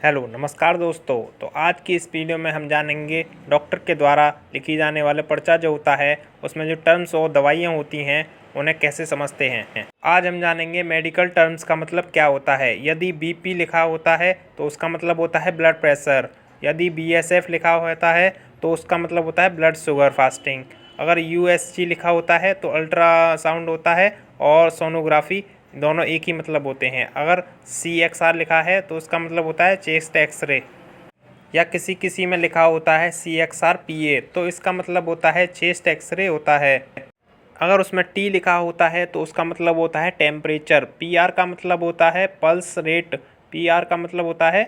Hello नमस्कार दोस्तों। तो आज की इस वीडियो में हम जानेंगे डॉक्टर के द्वारा लिखी जाने वाले पर्चा जो होता है उसमें जो टर्म्स और दवाइयाँ होती हैं उन्हें कैसे समझते हैं। आज हम जानेंगे मेडिकल टर्म्स का मतलब क्या होता है। यदि बीपी लिखा होता है तो उसका मतलब होता है ब्लड प्रेशर। यदि बीएसएफ लिखा होता है तो उसका मतलब होता है ब्लड शुगर फास्टिंग। अगर यूएसजी लिखा होता है तो अल्ट्रासाउंड होता है और सोनोग्राफी, दोनों एक ही मतलब होते हैं। अगर CXR लिखा है तो उसका मतलब होता है चेस्ट एक्सरे, या किसी किसी में लिखा होता है CXRPA तो इसका मतलब होता है चेस्ट एक्सरे होता है। अगर उसमें T लिखा होता है तो उसका मतलब होता है टेम्परेचर। PR का मतलब होता है पल्स रेट। PR का मतलब होता है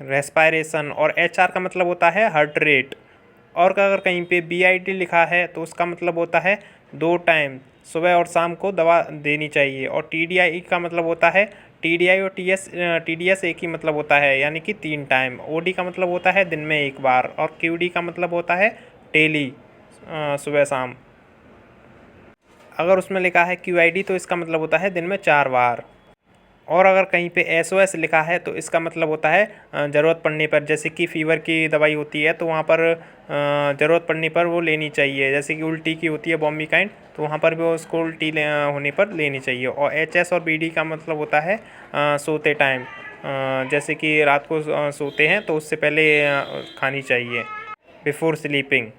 रेस्पायरेशन और HR का मतलब होता है हार्ट रेट। और अगर कहीं पे BID लिखा है तो उसका मतलब होता है 2 टाइम सुबह और शाम को दवा देनी चाहिए। और TDI का मतलब होता है TDI और TDS एक ही मतलब होता है, यानी कि 3 टाइम। OD का मतलब होता है दिन में 1 बार और QD का मतलब होता है डेली, सुबह शाम। अगर उसमें लिखा है QID तो इसका मतलब होता है दिन में 4 बार। और अगर कहीं पे SOS लिखा है तो इसका मतलब होता है ज़रूरत पड़ने पर, जैसे कि फ़ीवर की दवाई होती है तो वहाँ पर ज़रूरत पड़ने पर वो लेनी चाहिए। जैसे कि उल्टी की होती है बॉम्बिकाइन, तो वहाँ पर भी वो उसको उल्टी होने पर लेनी चाहिए। और HS और BD का मतलब होता है सोते टाइम, जैसे कि रात को सोते हैं तो उससे पहले खानी चाहिए, बिफोर स्लीपिंग।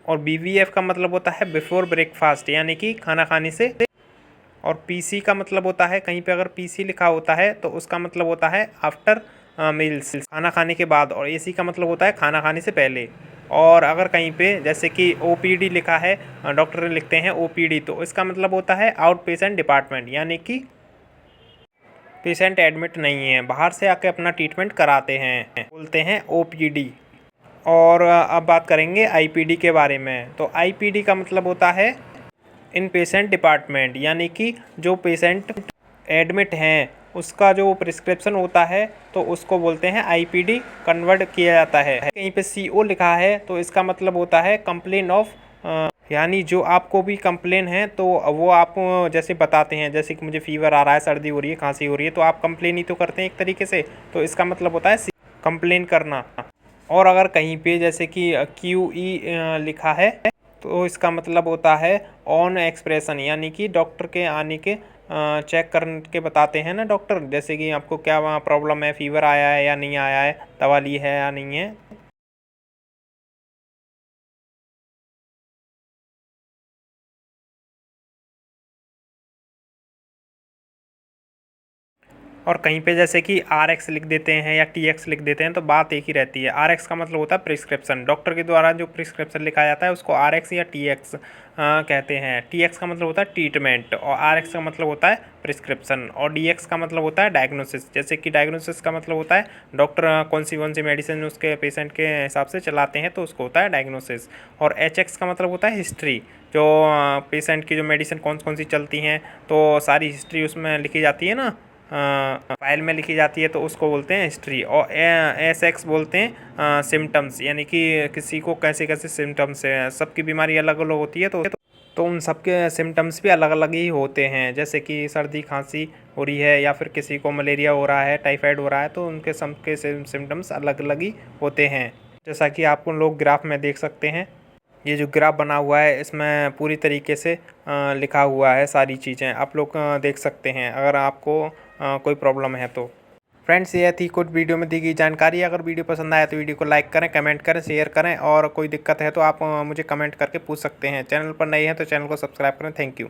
और BVF का मतलब होता है बिफोर ब्रेकफास्ट, यानी कि खाना खाने से। और PC का मतलब होता है, कहीं पे अगर PC लिखा होता है तो उसका मतलब होता है आफ्टर मील्स, खाना खाने के बाद। और AC का मतलब होता है खाना खाने से पहले। और अगर कहीं पे जैसे कि OPD लिखा है, डॉक्टर लिखते हैं OPD, तो इसका मतलब होता है आउट पेशेंट डिपार्टमेंट, यानी कि पेशेंट एडमिट नहीं है, बाहर से आके अपना ट्रीटमेंट कराते हैं, बोलते हैं OPD। और अब बात करेंगे IPD के बारे में। तो IPD का मतलब होता है इन पेशेंट डिपार्टमेंट, यानी कि जो पेशेंट एडमिट हैं उसका जो प्रिस्क्रिप्शन होता है तो उसको बोलते हैं IPD कन्वर्ट किया जाता है। कहीं पे CO लिखा है तो इसका मतलब होता है कंप्लेन ऑफ, यानी जो आपको भी कंप्लेन है तो वो आप जैसे बताते हैं, जैसे कि मुझे फीवर आ रहा है, सर्दी हो रही है, खांसी हो रही है, तो आप कंप्लेन ही तो करते हैं एक तरीके से, तो इसका मतलब होता है कंप्लेन करना। और अगर कहीं पे जैसे कि QE लिखा है तो इसका मतलब होता है ऑन एक्सप्रेशन, यानी कि डॉक्टर के आने के चेक करके बताते हैं ना डॉक्टर, जैसे कि आपको क्या वहाँ प्रॉब्लम है, फीवर आया है या नहीं आया है, दवा ली है या नहीं है। और कहीं पे जैसे कि RX लिख देते हैं या TX लिख देते हैं तो बात एक ही रहती है। RX का मतलब होता है प्रिस्क्रिप्शन, डॉक्टर के द्वारा जो प्रिस्क्रिप्शन लिखा जाता है उसको RX या TX कहते हैं। TX का मतलब होता है ट्रीटमेंट और RX का मतलब होता है प्रिस्क्रिप्शन। और DX का मतलब होता है डायग्नोसिस, जैसे कि डायग्नोसिस का मतलब होता है डॉक्टर कौन सी मेडिसिन उसके पेशेंट के हिसाब से चलाते हैं तो उसको होता है डायग्नोसिस। और HX का मतलब होता है हिस्ट्री, जो पेशेंट की जो मेडिसिन कौन सी चलती हैं तो सारी हिस्ट्री उसमें लिखी जाती है ना, फाइल में लिखी जाती है, तो उसको बोलते हैं हिस्ट्री। और SX बोलते हैं सिम्टम्स, यानी कि किसी को कैसे कैसे सिम्टम्स है, सबकी बीमारी अलग अलग होती है तो उन सबके सिम्टम्स भी अलग अलग ही होते हैं। जैसे कि सर्दी खांसी हो रही है या फिर किसी को मलेरिया हो रहा है, टाइफाइड हो रहा है, तो उनके सबके सिम्टम्स अलग अलग ही होते हैं। जैसा कि आप लोग ग्राफ में देख सकते हैं, ये जो ग्राफ बना हुआ है इसमें पूरी तरीके से लिखा हुआ है सारी चीज़ें, आप लोग देख सकते हैं अगर आपको कोई प्रॉब्लम है तो। फ्रेंड्स, ये थी कुछ वीडियो में दी गई जानकारी। अगर वीडियो पसंद आया तो वीडियो को लाइक करें, कमेंट करें, शेयर करें, और कोई दिक्कत है तो आप मुझे कमेंट करके पूछ सकते हैं। चैनल पर नए हैं तो चैनल को सब्सक्राइब करें। Thank you.